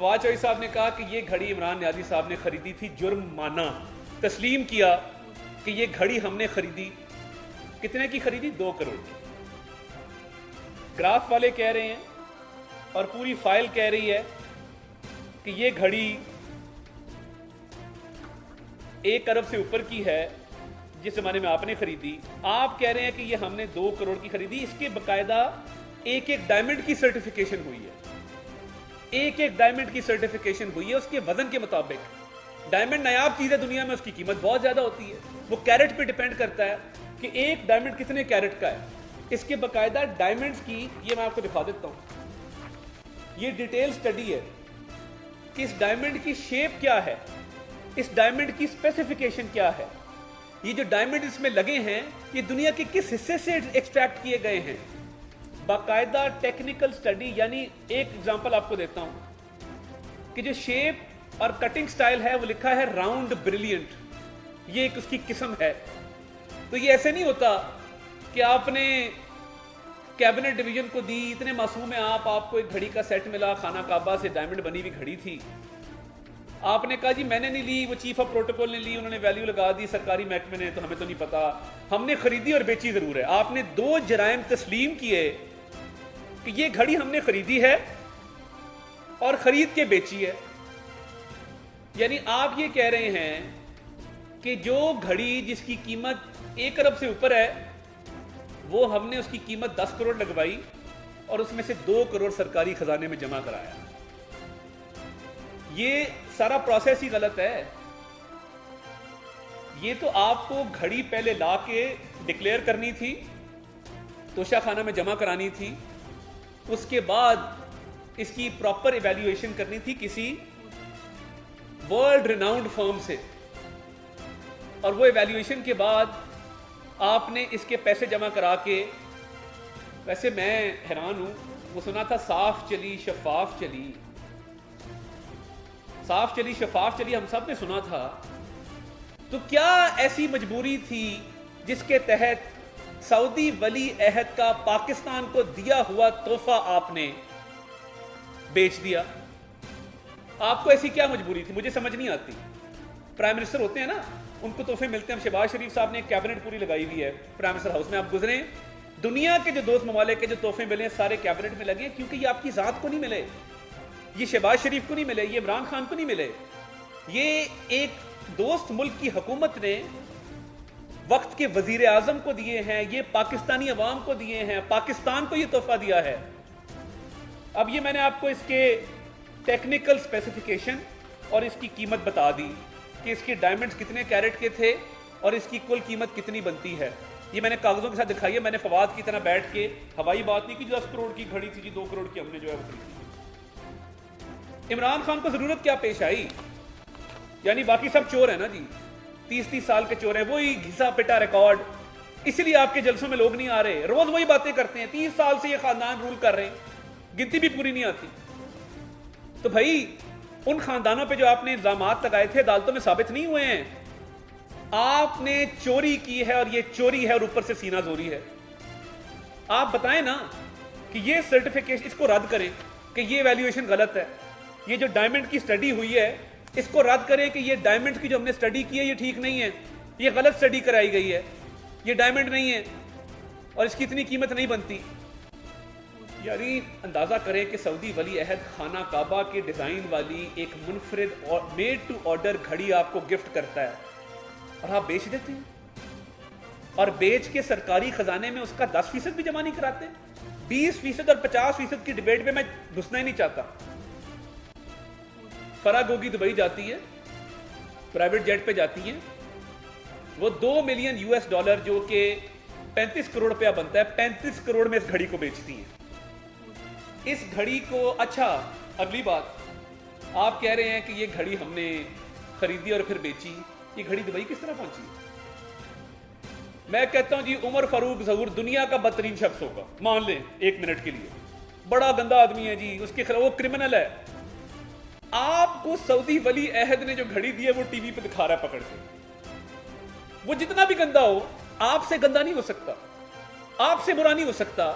फवाद चौधरी साहब ने कहा कि ये घड़ी इमरान नियाज़ी साहब ने खरीदी थी, जुर्म माना, तस्लीम किया कि ये घड़ी हमने खरीदी। कितने की खरीदी? 2 करोड़ की। ग्राफ वाले कह रहे हैं और पूरी फाइल कह रही है कि ये घड़ी 1 अरब से ऊपर की है जिस जमाने में आपने खरीदी। आप कह रहे हैं कि ये हमने 2 करोड़ की खरीदी। इसके बकायदा एक एक डायमंड की सर्टिफिकेशन हुई है, एक एक डायमंड की सर्टिफिकेशन हुई है उसके वजन के मुताबिक। डायमंड नायाब चीज है दुनिया में, उसकी कीमत बहुत ज्यादा होती है, वो कैरेट पे डिपेंड करता है कि एक डायमंड कितने कैरेट का है। इसके बकायदा डायमंड्स की, ये मैं आपको दिखा देता हूं, ये डिटेल स्टडी है कि इस डायमंड की शेप क्या है, इस डायमंड की स्पेसिफिकेशन क्या है, ये जो डायमंड इसमें लगे हैं ये दुनिया के किस हिस्से से एक्सट्रैक्ट किए गए हैं, बाकायदा टेक्निकल स्टडी। यानी एक एग्जांपल आपको देता हूं कि जो शेप और कटिंग स्टाइल है वो लिखा है राउंड ब्रिलियंट, ये एक उसकी किस्म है। तो ये ऐसे नहीं होता कि आपने कैबिनेट डिवीजन को दी, इतने मासूम है आपको एक घड़ी का सेट मिला, खाना काबा से डायमंड बनी हुई घड़ी थी, आपने कहा जी मैंने नहीं ली, वो चीफ ऑफ प्रोटोकॉल ने ली, उन्होंने वैल्यू लगा दी सरकारी महकमे ने, तो हमें तो नहीं पता, हमने खरीदी और बेची जरूर है। आपने 2 जराइम तस्लीम किए कि ये घड़ी हमने खरीदी है और खरीद के बेची है। यानी आप ये कह रहे हैं कि जो घड़ी जिसकी कीमत 1 अरब से ऊपर है वो हमने उसकी कीमत 10 करोड़ लगवाई और उसमें से 2 करोड़ सरकारी खजाने में जमा कराया। ये सारा प्रोसेस ही गलत है। ये तो आपको घड़ी पहले ला के डिक्लेयर करनी थी, तोशाखाना में जमा करानी थी, उसके बाद इसकी प्रॉपर इवैल्यूएशन करनी थी किसी वर्ल्ड रिनाउंड फर्म से, और वो इवैल्यूएशन के बाद आपने इसके पैसे जमा करा के, वैसे मैं हैरान हूं, वो सुना था साफ चली शफाफ चली, साफ चली शफाफ चली हम सब ने सुना था। तो क्या ऐसी मजबूरी थी जिसके तहत सऊदी वली अहद का पाकिस्तान को दिया हुआ तोहफा आपने बेच दिया? आपको ऐसी क्या मजबूरी थी? मुझे समझ नहीं आती। प्राइम मिनिस्टर होते हैं ना, उनको तोहफे मिलते हैं। शहबाज शरीफ साहब ने एक कैबिनेट पूरी लगाई हुई है प्राइम मिनिस्टर हाउस में, आप गुजरे, दुनिया के जो दोस्त ममालिक के जो तोहफे मिले सारे कैबिनेट में लगे, क्योंकि ये आपकी जात को नहीं मिले, ये शहबाज शरीफ को नहीं मिले, ये इमरान खान को नहीं मिले, ये एक दोस्त मुल्क की हुकूमत ने वक्त के वजीर आजम को दिए हैं, ये पाकिस्तानी अवाम को दिए हैं, पाकिस्तान को ये तोहफा दिया है। अब ये मैंने आपको इसके टेक्निकल स्पेसिफिकेशन और इसकी कीमत बता दी कि इसके डायमंड्स कितने कैरेट के थे और इसकी कुल कीमत कितनी बनती है। ये मैंने कागजों के साथ दिखाई है। मैंने फवाद की तरह बैठ के हवाई बात नहीं की 10 करोड़ की घड़ी थी जी, 2 करोड़ की हमने जो है वो खरीदी। इमरान खान को जरूरत क्या पेश आई? यानी बाकी सब चोर है ना जी, 30-30 साल के चोर है, वही घिसा पिटा रिकॉर्ड, इसलिए आपके जलसों में लोग नहीं आ रहे, रोज वही बातें करते हैं। 30 साल से ये खानदान रूल कर रहे हैं, गिनती भी पूरी नहीं आती। तो भाई उन खानदानों पे जो आपने इल्जामात लगाए थे अदालतों में साबित नहीं हुए हैं। आपने चोरी की है और ये चोरी है और ऊपर से सीना जोरी है। आप बताएं ना कि ये सर्टिफिकेशन, इसको रद्द करें कि ये वैल्यूएशन गलत है। ये जो डायमंड की स्टडी हुई है इसको रद्द करें कि ये डायमंड की जो हमने स्टडी की है ये ठीक नहीं है, ये गलत स्टडी कराई गई है, ये डायमंड नहीं है और इसकी इतनी कीमत नहीं बनती। यानी अंदाजा करें कि सऊदी वली अहद खाना काबा के डिजाइन वाली एक मुनफरिद और मेड टू ऑर्डर घड़ी आपको गिफ्ट करता है और आप बेच देते हैं, और बेच के सरकारी खजाने में उसका 10% भी जमा नहीं कराते। 20% और 50% की डिबेट में मैं घुसना ही नहीं चाहता। फरा गोगी दुबई जाती है, प्राइवेट जेट पे जाती है, वो $2 मिलियन जो कि 35 करोड़ रुपया बनता है, 35 करोड़ में इस घड़ी को बेचती है। इस घड़ी को, अच्छा अगली बात, आप कह रहे हैं कि ये घड़ी हमने खरीदी और फिर बेची, ये घड़ी दुबई किस तरह पहुंची? मैं कहता हूं जी उमर फारूक ज़हूर दुनिया का बदतरीन शख्स होगा, मान लें 1 मिनट के लिए, बड़ा गंदा आदमी है जी, उसके खिलाफ वो क्रिमिनल है। आपको सऊदी वली अहद ने जो घड़ी दी है वो टीवी पे दिखा रहा है पकड़ के, वो जितना भी गंदा हो आपसे गंदा नहीं हो सकता, आपसे बुरा नहीं हो सकता,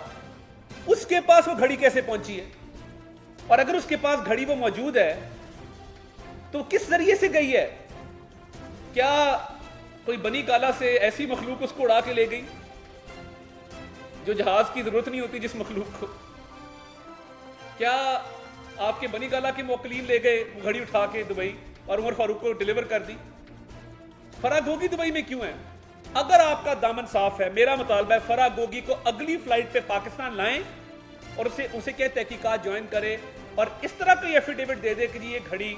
उसके पास वो घड़ी कैसे पहुंची है? और अगर उसके पास घड़ी वो मौजूद है तो किस जरिए से गई है? क्या कोई बनी गाला से ऐसी मखलूक उसको उड़ा के ले गई जो जहाज की जरूरत नहीं होती जिस मखलूक को? क्या आपके बनी गाला के मोकलीन ले गए घड़ी उठा के दुबई और उमर फारूक को डिलीवर कर दी? फराह गोगी दुबई में क्यों है? अगर आपका दामन साफ है, मेरा मुतालबा है फराह गोगी को अगली फ्लाइट पे पाकिस्तान लाएं और उसे क्या तहकीकात ज्वाइन करे और इस तरह कोई एफिडेविट दे दे कि ये घड़ी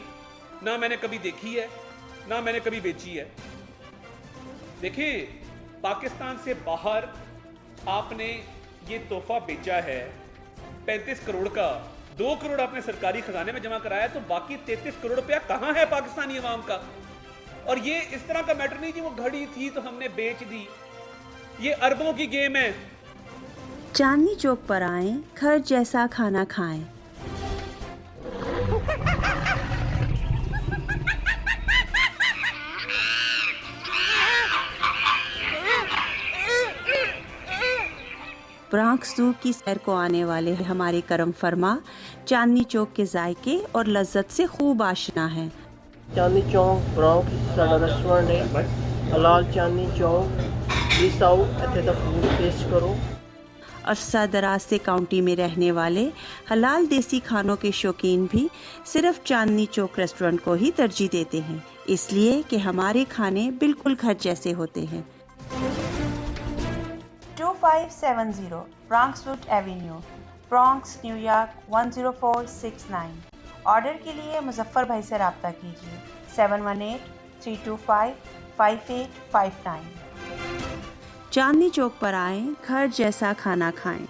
ना मैंने कभी देखी है ना मैंने कभी बेची है। देखिए, पाकिस्तान से बाहर आपने ये तोहफा बेचा है 35 करोड़ का, 2 करोड़ आपने सरकारी खजाने में जमा कराया, तो बाकी 33 करोड़ रुपया कहां है पाकिस्तानी अवाम का? और ये इस तरह का मैटर नहीं कि वो घड़ी थी तो हमने बेच दी, ये अरबों की गेम है। चांदनी चौक पर आएं, घर जैसा खाना खाएं। ब्रॉन्क्स ज़ू की सैर को आने वाले हमारे करम फरमा चांदनी चौक के जायके और लज्जत से खूब आशना हैं। चांदनी चौक ब्रॉन्क्स साडा रेस्टोरेंट है, हलाल चांदनी चौक। प्लीज आओ, इत्थे दा फूड टेस्ट करो। अरसा दराज से काउंटी में रहने वाले हलाल देसी खानों के शौकीन भी सिर्फ चांदनी चौक रेस्टोरेंट को ही तरजीह देते हैं, इसलिए कि हमारे खाने बिल्कुल घर जैसे होते हैं। 2570 ब्रॉन्क्सवुड एवेन्यू, ब्रॉन्क्स, न्यूयॉर्क 10469। ऑर्डर के लिए मुजफ्फर भाई से रब्ता कीजिए 718-325-5859। चांदनी चौक पर आएं, घर जैसा खाना खाएं।